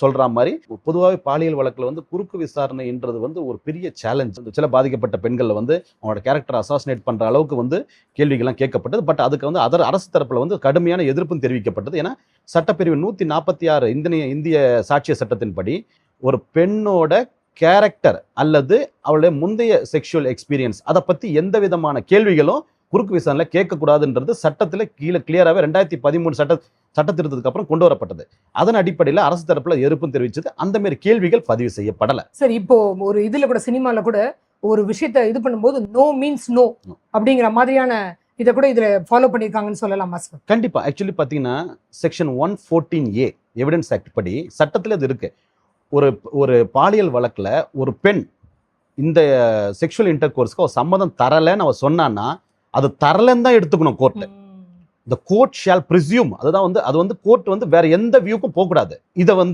சொல்ற மாதிரி பொதுவாகவே பாலியல் வழக்குல வந்து குறுக்கு விசாரணைன்றது வந்து ஒரு பெரிய சேலஞ்ச். சில பாதிக்கப்பட்ட பெண்கள் வந்து அவங்களோட கேரக்டர் அசாசினேட் பண்ற அளவுக்கு வந்து கேள்விகள்லாம் கேட்கப்பட்டது. பட் அதுக்கு வந்து அரசு தரப்புல வந்து கடுமையான எதிர்ப்பும் தெரிவிக்கப்பட்டது. ஏன்னா சட்டப்பிரிவு 146 இந்திய சாட்சிய சட்டத்தின்படி ஒரு பெண்ணோட கேரக்டர் அல்லது அவளுடைய முந்தைய செக்ஷுவல் எக்ஸ்பீரியன்ஸ் அதை பத்தி எந்த விதமான கேள்விகளும் குறுக்கு விசாரணையில கேட்கக்கூடாதுன்றது சட்டத்துல கீழே கிளியராகவே 2013 சட்ட திருத்தத்துக்கு அப்புறம் கொண்டு வரப்பட்டது. அதன் அடிப்படையில் அரசு தரப்புல எதிர்ப்பும் தெரிவிச்சது. அந்த மாதிரி கேள்விகள் பதிவு செய்யப்படல. சரி, இப்போ ஒரு இதுல கூட சினிமால கூட ஒரு விஷயத்தை இது பண்ணும்போது நோ மீன்ஸ் நோ அப்படிங்கிற மாதிரியான இதை கூட இதுல ஃபாலோ பண்ணிருக்காங்கன்னு சொல்லலாமா சார்? கண்டிப்பா. ஆக்சுவலி பாத்தீங்கன்னா செக்ஷன் 114A எவிடன்ஸ் ஆக்ட் படி சட்டத்துல இது இருக்கு. ஒரு பாலியல் வழக்குல ஒரு பெண் இந்த செக்ஷுவல் இன்டர் கோர்ஸ்க்கு சம்மதம் தரலன்னு அவ சொன்னான்னா அது தரலன்னு தான் எடுத்துக்கணும் court. The court shall presume. அது வந்து கோர்ட் வந்து வேற எந்த வியூக்கும் போக கூடாது. இதை வந்து